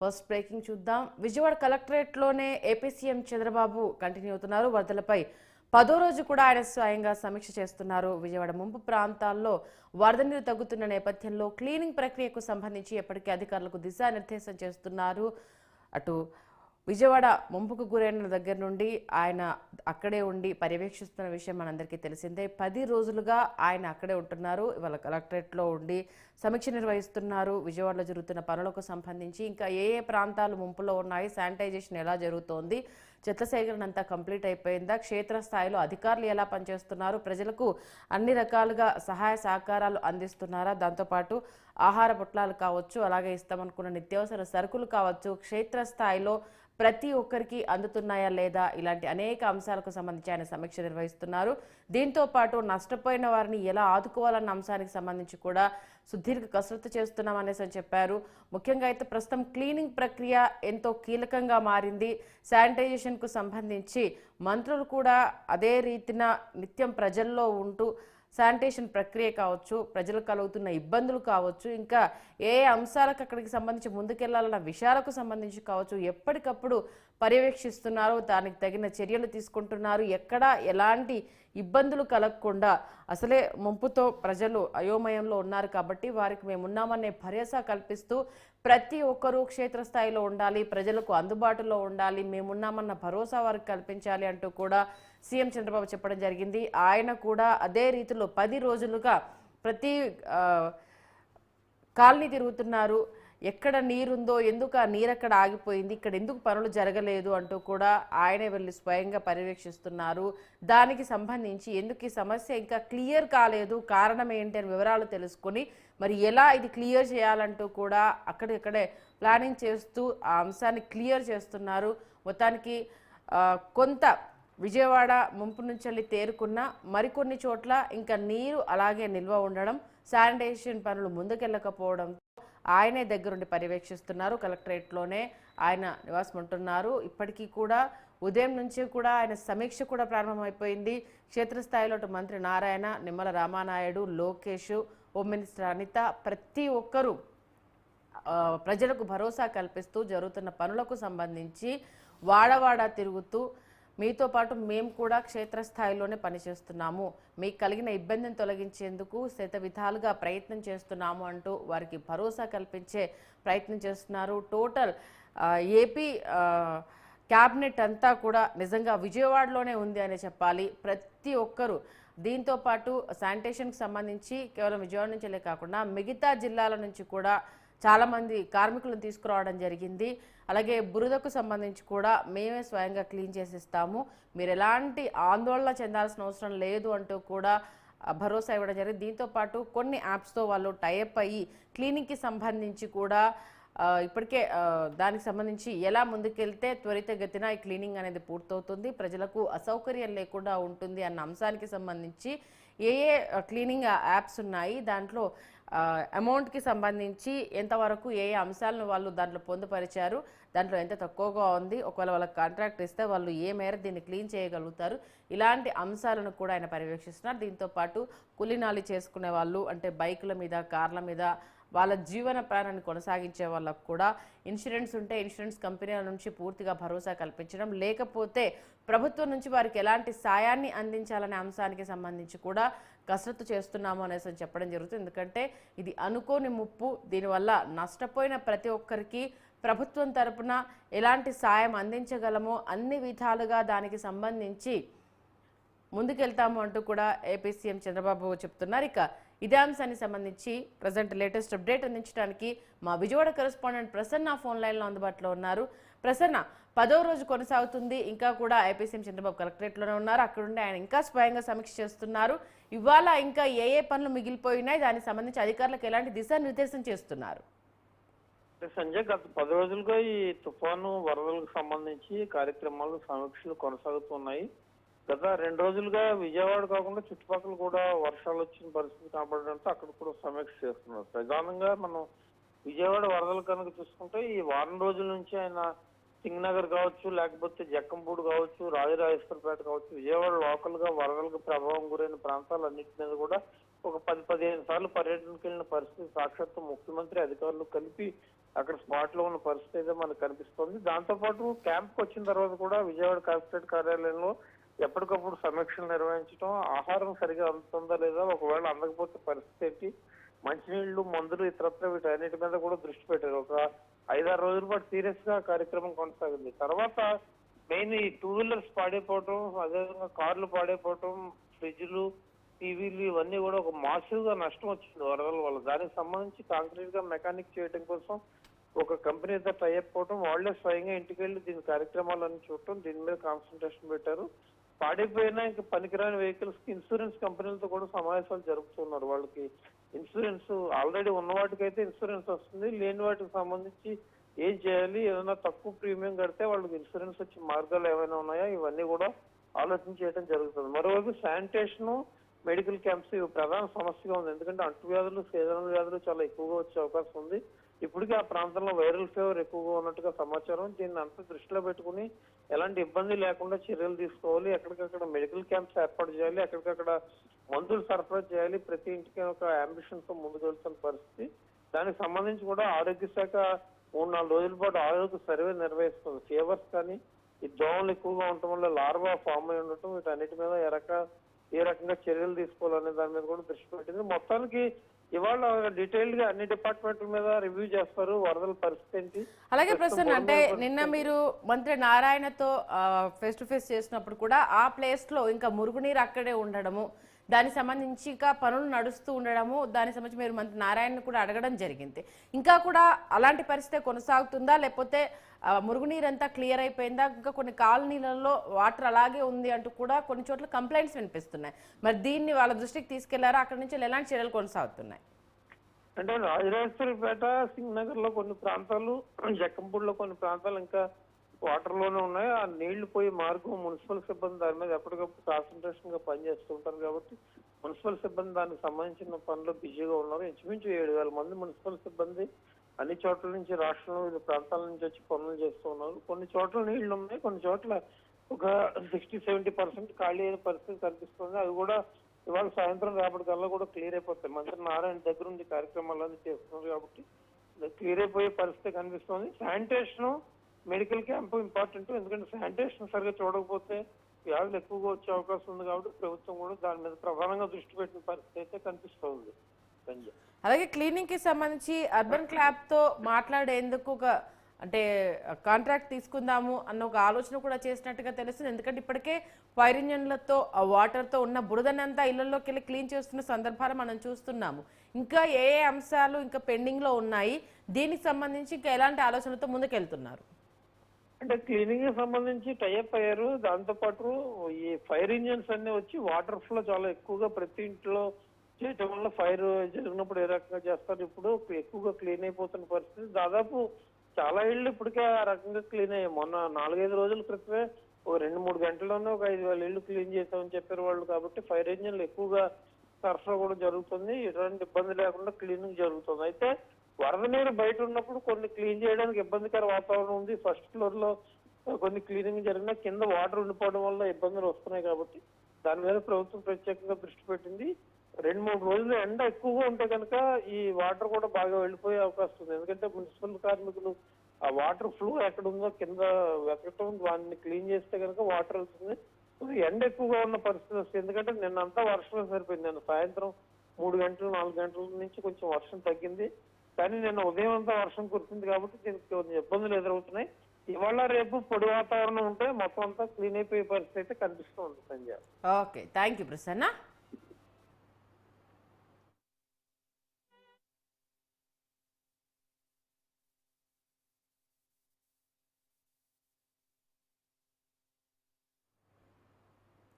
First breaking చూద్దాం. Vijayawada collectorate లోనే AP CM Chandrababu continue అవుతున్నారు. వరదలపై 10వ రోజు కూడా ఆయన స్వయంగా సమీక్ష చేస్తున్నారు. విజయవాడ ముంపు ప్రాంతాల్లో వరద నీరు తగ్గుతున్న నేపథ్యంలో క్లీనింగ్ ప్రక్రియకు సంబంధించి ఎప్పటికీ అధికారులకు దిశానిర్దేశం చేస్తున్నారు. అటు విజయవాడ ముంపుకు గురైన దగ్గర నుండి ఆయన అక్కడే ఉండి పర్యవేక్షిస్తున్న విషయం మనందరికీ తెలిసిందే. 10 రోజులుగా ఆయన అక్కడే ఉంటున్నారు. ఇవాళ కలెక్టరేట్లో ఉండి సమీక్ష నిర్వహిస్తున్నారు. విజయవాడలో జరుగుతున్న పనులకు సంబంధించి ఇంకా ఏ ప్రాంతాలు ముంపులో ఉన్నాయి, శానిటైజేషన్ ఎలా జరుగుతోంది, చెత్త సేకరణ అంతా కంప్లీట్ అయిపోయిందా, క్షేత్రస్థాయిలో అధికారులు ఎలా పనిచేస్తున్నారు, ప్రజలకు అన్ని రకాలుగా సహాయ సహకారాలు అందిస్తున్నారా, దాంతోపాటు ఆహార పొట్లాలు కావచ్చు, అలాగే ఇస్తామనుకున్న నిత్యావసర సరుకులు కావచ్చు, క్షేత్రస్థాయిలో ప్రతి ఒక్కరికి అందుతున్నాయా లేదా, ఇలాంటి అనేక అంశాలకు సంబంధించి ఆయన సమీక్ష నిర్వహిస్తున్నారు. దీంతో పాటు నష్టపోయిన వారిని ఎలా ఆదుకోవాలన్న అంశానికి సంబంధించి కూడా సుదీర్ఘ కసరత్తు చేస్తున్నామనేసి అని చెప్పారు. ముఖ్యంగా అయితే ప్రస్తుతం క్లీనింగ్ ప్రక్రియ ఎంతో కీలకంగా మారింది. శానిటైజేషన్కు సంబంధించి మంత్రులు కూడా అదే రీతిన నిత్యం ప్రజల్లో ఉంటూ శానిటేషన్ ప్రక్రియ కావచ్చు, ప్రజలకు కలుగుతున్న ఇబ్బందులు కావచ్చు, ఇంకా ఏ అంశాలకు అక్కడికి సంబంధించి ముందుకెళ్లాలన్న విషయాలకు సంబంధించి కావచ్చు ఎప్పటికప్పుడు పర్యవేక్షిస్తున్నారు. దానికి తగిన చర్యలు తీసుకుంటున్నారు. ఎక్కడ ఎలాంటి ఇబ్బందులు కలగకుండా, అసలే ముంపుతో ప్రజలు అయోమయంలో ఉన్నారు కాబట్టి వారికి మేమున్నామనే భరోసా కల్పిస్తూ ప్రతి ఒక్కరూ క్షేత్రస్థాయిలో ఉండాలి, ప్రజలకు అందుబాటులో ఉండాలి, మేమున్నామన్న భరోసా వారికి కల్పించాలి అంటూ కూడా సీఎం చంద్రబాబు చెప్పడం జరిగింది. ఆయన కూడా అదే రీతిలో 10 రోజులుగా ప్రతి కాలనీ తిరుగుతున్నారు. ఎక్కడ నీరుందో, ఎందుకు ఆ నీరు అక్కడ ఆగిపోయింది, ఇక్కడ ఎందుకు పనులు జరగలేదు అంటూ కూడా ఆయనే వెళ్ళి స్వయంగా పర్యవేక్షిస్తున్నారు. దానికి సంబంధించి ఎందుకు ఈ సమస్య ఇంకా క్లియర్ కాలేదు, కారణం ఏంటి అని వివరాలు తెలుసుకొని మరి ఎలా ఇది క్లియర్ చేయాలంటూ కూడా అక్కడిక్కడే ప్లానింగ్ చేస్తూ ఆ అంశాన్ని క్లియర్ చేస్తున్నారు. మొత్తానికి కొంత విజయవాడ ముంపు నుంచి వెళ్ళి తేరుకున్న మరికొన్ని చోట్ల ఇంకా నీరు అలాగే నిల్వ ఉండడం, శానిటేషన్ పనులు ముందుకెళ్ళకపోవడంతో ఆయనే దగ్గరుండి పర్యవేక్షిస్తున్నారు. కలెక్టరేట్లోనే ఆయన నివాసం ఉంటున్నారు. ఇప్పటికీ కూడా ఉదయం నుంచి కూడా ఆయన సమీక్ష కూడా ప్రారంభమైపోయింది. క్షేత్రస్థాయిలో మంత్రి నారాయణ, నిమ్మల రామానాయుడు, లోకేష్, హోమ్ మినిస్టర్ అనిత ప్రతి ఒక్కరూ ప్రజలకు భరోసా కల్పిస్తూ జరుగుతున్న పనులకు సంబంధించి వాడవాడ తిరుగుతూ మీతో పాటు మేము కూడా క్షేత్రస్థాయిలోనే పనిచేస్తున్నాము, మీకు కలిగిన ఇబ్బందిని తొలగించేందుకు శత విధాలుగా ప్రయత్నం చేస్తున్నాము అంటూ వారికి భరోసా కల్పించే ప్రయత్నం చేస్తున్నారు. టోటల్ ఏపీ క్యాబినెట్ అంతా కూడా నిజంగా విజయవాడలోనే ఉంది అని చెప్పాలి. ప్రతి ఒక్కరూ దీంతో పాటు శానిటేషన్కి సంబంధించి కేవలం విజయవాడ నుంచే కాకుండా మిగతా జిల్లాల నుంచి కూడా చాలామంది కార్మికులను తీసుకురావడం జరిగింది. అలాగే బురదకు సంబంధించి కూడా మేమే స్వయంగా క్లీన్ చేసిస్తాము, మీరు ఎలాంటి ఆందోళన చెందాల్సిన అవసరం లేదు అంటూ కూడా భరోసా ఇవ్వడం జరిగింది. దీంతోపాటు కొన్ని యాప్స్తో వాళ్ళు టైఅప్ అయ్యి క్లీనింగ్కి సంబంధించి కూడా ఇప్పటికే దానికి సంబంధించి ఎలా ముందుకెళ్తే త్వరితగతిన ఈ క్లీనింగ్ అనేది పూర్తవుతుంది, ప్రజలకు అసౌకర్యం లేకుండా ఉంటుంది అన్న అంశానికి సంబంధించి ఏ క్లీనింగ్ యాప్స్ ఉన్నాయి, దాంట్లో అమౌంట్కి సంబంధించి ఎంతవరకు ఏ అంశాలను వాళ్ళు దాంట్లో పొందుపరిచారు, దాంట్లో ఎంత తక్కువగా ఉంది, ఒకవేళ వాళ్ళకి కాంట్రాక్ట్ ఇస్తే వాళ్ళు ఏ మేర దీన్ని క్లీన్ చేయగలుగుతారు, ఇలాంటి అంశాలను కూడా ఆయన పర్యవేక్షిస్తున్నారు. దీంతోపాటు కూలీనాలి చేసుకునే వాళ్ళు అంటే బైకుల మీద, కార్ల మీద వాళ్ళ జీవన ప్రాణాన్ని కొనసాగించే వాళ్ళకు కూడా ఇన్సూరెన్స్ ఉంటే ఇన్సూరెన్స్ కంపెనీల నుంచి పూర్తిగా భరోసా కల్పించడం, లేకపోతే ప్రభుత్వం నుంచి వారికి ఎలాంటి సాయాన్ని అందించాలనే అంశానికి సంబంధించి కూడా కసరత్తు చేస్తున్నాము అనేసి చెప్పడం జరుగుతుంది. ఎందుకంటే ఇది అనుకోని ముప్పు, దీనివల్ల నష్టపోయిన ప్రతి ఒక్కరికి ప్రభుత్వం తరపున ఎలాంటి సాయం అందించగలమో అన్ని విధాలుగా దానికి సంబంధించి ముందుకెళ్తాము అంటూ కూడా ఏపీ సీఎం చంద్రబాబు చెప్తున్నారు. ఇక ఇదే అంశానికి సంబంధించి ప్రజెంట్ లేటెస్ట్ అప్డేట్ అందించడానికి మా విజయవాడ కరెస్పాండెంట్ ప్రసన్న ఫోన్ లైన్లో అందుబాటులో ఉన్నారు. ప్రసన్న, 10వ రోజు కొనసాగుతుంది, ఇంకా కూడా ఏపీ సీఎం చంద్రబాబు కలెక్టరేట్లోనే ఉన్నారు. అక్కడుండి ఆయన ఇంకా స్వయంగా సమీక్ష చేస్తున్నారు. ఇవాళ ఇంకా ఏ పనులు మిగిలిపోయినాయి, దానికి సంబంధించి అధికారులకు ఎలాంటి దిశానిర్దేశం చేస్తున్నారు? సంజయ్, గత 10 రోజులుగా ఈ తుఫాను వరదలకు సంబంధించి కార్యక్రమాలు, సమీక్షలు కొనసాగుతున్నాయి. గత 2 రోజులుగా విజయవాడ కాకుండా చుట్టుపక్కల కూడా వర్షాలు వచ్చిన పరిస్థితి కనబడడంతో అక్కడ కూడా సమీక్ష చేస్తున్నారు. ప్రధానంగా మనం విజయవాడ వరదలు కనుక చూసుకుంటే ఈ వారం రోజుల నుంచి ఆయన సింగనగర్ కావచ్చు, లేకపోతే జక్కంపూడి కావచ్చు, రాజరాజేశ్వరపేట కావచ్చు, విజయవాడ లోకల్ గా వరదలకు ప్రభావం గురైన ప్రాంతాలన్నింటి మీద కూడా ఒక 10-15 సార్లు పర్యటనకు వెళ్ళిన పరిస్థితి సాక్షాత్తు ముఖ్యమంత్రి అధికారులు కలిపి అక్కడ స్పాట్ లో ఉన్న పరిస్థితి అయితే మనకు కనిపిస్తుంది. దాంతో పాటు క్యాంప్ కి వచ్చిన తర్వాత కూడా విజయవాడ కలెక్టరేట్ కార్యాలయంలో ఎప్పటికప్పుడు సమీక్షలు నిర్వహించడం, ఆహారం సరిగా అందుతుందా లేదా, ఒకవేళ అందకపోతే పరిస్థితి ఏంటి, మంచినీళ్లు, మందులు, ఇతరత్ర వీటన్నిటి మీద కూడా దృష్టి పెట్టారు. ఒక 5-6 రోజుల పాటు సీరియస్ గా కార్యక్రమం కొనసాగింది. తర్వాత మెయిన్ ఈ 2 వీలర్స్ పాడైపోవటం, అదేవిధంగా కార్లు పాడైపోవటం, ఫ్రిడ్జ్లు, టీవీలు ఇవన్నీ కూడా ఒక మాసివ్ గా నష్టం వచ్చింది వరదల వల్ల. దానికి సంబంధించి కాంక్రీట్ గా మెకానిక్ చేయడం కోసం ఒక కంపెనీతో టైఅప్ అవటం, వాళ్లే స్వయంగా ఇంటికి వెళ్ళి దీని కార్యక్రమాలన్నీ చూడటం, దీని మీద కాన్సన్ట్రేషన్ పెట్టారు. పాడైపోయినా ఇంకా పనికిరాని వెహికల్స్ కి ఇన్సూరెన్స్ కంపెనీలతో కూడా సమావేశాలు జరుపుతున్నారు. వాళ్ళకి ఇన్సూరెన్స్ ఆల్రెడీ ఉన్న వాటికైతే ఇన్సూరెన్స్ వస్తుంది, లేని వాటికి సంబంధించి ఏం చేయాలి, ఏదైనా తక్కువ ప్రీమియం కడితే వాళ్ళకి ఇన్సూరెన్స్ వచ్చే మార్గాలు ఏమైనా ఉన్నాయా, ఇవన్నీ కూడా ఆలోచన చేయడం జరుగుతుంది. మరోవైపు శానిటేషన్, మెడికల్ క్యాంప్స్ ఇవి ప్రధాన సమస్యగా ఉంది. ఎందుకంటే అంటువ్యాధులు, సీజనల్ వ్యాధులు చాలా ఎక్కువగా వచ్చే అవకాశం ఉంది. ఇప్పటికీ ఆ ప్రాంతంలో వైరల్ ఫీవర్ ఎక్కువగా ఉన్నట్టుగా సమాచారం. దీన్ని అంతా దృష్టిలో పెట్టుకుని ఎలాంటి ఇబ్బంది లేకుండా చర్యలు తీసుకోవాలి, ఎక్కడికక్కడ మెడికల్ క్యాంప్స్ ఏర్పాటు చేయాలి, ఎక్కడికక్కడ మందులు సరఫరా చేయాలి. ప్రతి ఇంటికి ఒక అంబిషన్ తో ముందుకు వెళ్తున్న పరిస్థితి. దానికి సంబంధించి కూడా ఆరోగ్య శాఖ 3-4 రోజుల పాటు ఆరోగ్య సర్వే నిర్వహిస్తుంది. ఫీవర్స్ కానీ ఈ దోమలు ఎక్కువగా ఉండటం వల్ల లార్వా ఫామ్ అయి ఉండటం, వీటన్నిటి మీద ఏ రకంగా చర్యలు తీసుకోవాలనే దాని మీద కూడా దృష్టి పెట్టింది. మొత్తానికి ఇవాళ డీటెయిల్డ్ గా అన్ని డిపార్ట్మెంట్ల మీద రివ్యూ చేస్తారు. వరదల పరిస్థితి ఏంటి, అలాగే ప్రస్తుతం అంటే నిన్న మీరు మంత్రి నారాయణతో ఫేస్ టు ఫేస్ చేసినప్పుడు కూడా ఆ ప్లేస్ లో ఇంకా మురుగునీరు అక్కడే ఉండడము, దానికి సంబంధించి ఇంకా పనులు నడుస్తూ ఉండడము, దానికి సంబంధించి మీరు మంత్రి నారాయణను కూడా అడగడం జరిగింది. ఇంకా కూడా అలాంటి పరిస్థితి కొనసాగుతుందా, లేకపోతే మురుగునీరు అంతా క్లియర్ అయిపోయిందా, ఇంకా కొన్ని కాలనీలలో వాటర్ అలాగే ఉంది అంటూ కూడా కొన్ని చోట్ల కంప్లైంట్స్ వినిపిస్తున్నాయి. మరి దీన్ని వాళ్ళ దృష్టికి తీసుకెళ్లారా, అక్కడ నుంచి ఎలాంటి చర్యలు కొనసాగుతున్నాయి? అంటే రాజరాజేశ్వరిపేట, సింగ్ నగర్ లో కొన్ని ప్రాంతాలు, జక్కంపూడిలో కొన్ని ప్రాంతాలు ఇంకా వాటర్ లోనే ఉన్నాయి. ఆ నీళ్లు పోయి మార్గం మున్సిపల్ సిబ్బంది దాని మీద ఎప్పటికప్పుడు కాన్సన్ట్రేషన్ గా పనిచేస్తుంటారు కాబట్టి మున్సిపల్ సిబ్బంది దానికి సంబంధించిన పనులు బిజీగా ఉన్నారు. ఇంచుమించు 7,000 మంది మున్సిపల్ సిబ్బంది అన్ని చోట్ల నుంచి, రాష్ట్రంలో వివిధ ప్రాంతాల నుంచి వచ్చి పనులు చేస్తూ ఉన్నారు. కొన్ని చోట్ల నీళ్లు ఉన్నాయి, కొన్ని చోట్ల ఒక 60-70% ఖాళీ అయిన పరిస్థితి కనిపిస్తుంది. అవి కూడా ఇవాళ సాయంత్రం రేపటికల్లా కూడా క్లియర్ అయిపోతాయి. మంత్రి నారాయణ దగ్గర ఉండి కార్యక్రమాలన్నీ చేస్తున్నారు కాబట్టి క్లియర్ అయిపోయే పరిస్థితి కనిపిస్తుంది. Sanitation, medical camp important. ఎందుకంటే శానిటేషన్ సరిగా చూడకపోతే వ్యాధులు ఎక్కువగా వచ్చే అవకాశం ఉంది కాబట్టి ప్రభుత్వం కూడా దాని మీద ప్రధానంగా దృష్టి పెట్టిన పరిస్థితి అయితే కనిపిస్తుంది. సంజయ్, అలాగే క్లీనింగ్ కి సంబంధించి అర్బన్ క్లాబ్ తో మాట్లాడేందుకు ఒక అంటే కాంట్రాక్ట్ తీసుకుందాము అన్న ఒక ఆలోచన కూడా చేసినట్టుగా తెలుస్తుంది. ఎందుకంటే ఇప్పటికే ఫైర్ ఇంజన్లతో వాటర్తో ఉన్న బురదనంతా ఇళ్లలోకి వెళ్ళి క్లీన్ చేస్తున్న సందర్భాలు మనం చూస్తున్నాము. ఇంకా ఏ అంశాలు ఇంకా పెండింగ్ లో ఉన్నాయి, దీనికి సంబంధించి ఇంకా ఎలాంటి ఆలోచనలతో ముందుకెళ్తున్నారు? అంటే క్లీనింగ్ కి సంబంధించి టైఅప్ అయ్యారు. దాంతో పాటు ఈ ఫైర్ ఇంజిన్స్ అన్ని వచ్చి వాటర్ ఫ్లో చాలా ఎక్కువగా ప్రతి ఇంట్లో చేయటం వల్ల ఫైర్ జరిగినప్పుడు ఏ రకంగా చేస్తారు, ఇప్పుడు ఎక్కువగా క్లీన్ అయిపోతున్న పరిస్థితి. దాదాపు చాలా ఇళ్ళు ఇప్పటికే ఆ రకంగా క్లీన్ అయ్యాయి. మొన్న 4-5 రోజుల క్రితమే ఓ 2-3 గంటల్లోనే ఒక 5,000 ఇళ్ళు క్లీన్ చేసామని చెప్పారు వాళ్ళు. కాబట్టి ఫైర్ ఇంజిన్లు ఎక్కువగా సరఫరా కూడా జరుగుతుంది, ఎటువంటి ఇబ్బంది లేకుండా క్లీనింగ్ జరుగుతుంది. అయితే వరద నీరు బయట ఉన్నప్పుడు కొన్ని క్లీన్ చేయడానికి ఇబ్బందికర వాతావరణం ఉంది. ఫస్ట్ ఫ్లోర్ లో కొన్ని క్లీనింగ్ జరిగినా కింద వాటర్ ఉండిపోవడం వల్ల ఇబ్బందులు వస్తున్నాయి కాబట్టి దాని మీద ప్రభుత్వం ప్రత్యేకంగా దృష్టి పెట్టింది. 2-3 రోజులు ఎండ ఎక్కువగా ఉంటే కనుక ఈ వాటర్ కూడా బాగా వెళ్ళిపోయే అవకాశం ఉంది. ఎందుకంటే మున్సిపల్ కార్మికులు ఆ వాటర్ ఫ్లో ఎక్కడ ఉందో కింద వెతకటం, వాటిని క్లీన్ చేస్తే కనుక వాటర్ వెళ్తుంది. ఎండ ఎక్కువగా ఉన్న పరిస్థితి వస్తుంది. ఎందుకంటే నిన్నంతా వర్షమే సరిపోయింది. నిన్న సాయంత్రం 3 గంటలు 4 గంటల నుంచి కొంచెం వర్షం తగ్గింది. కానీ నిన్న ఉదయం అంతా వర్షం కురిసింది కాబట్టి దీనికి కొన్ని ఇబ్బందులు ఎదురవుతున్నాయి. ఇవాళ రేపు పొడి వాతావరణం ఉంటే మొత్తం అంతా క్లీన్ అయిపోయే పరిస్థితి అయితే కనిపిస్తుంది. Sanjay, okay, thank you Prasanna.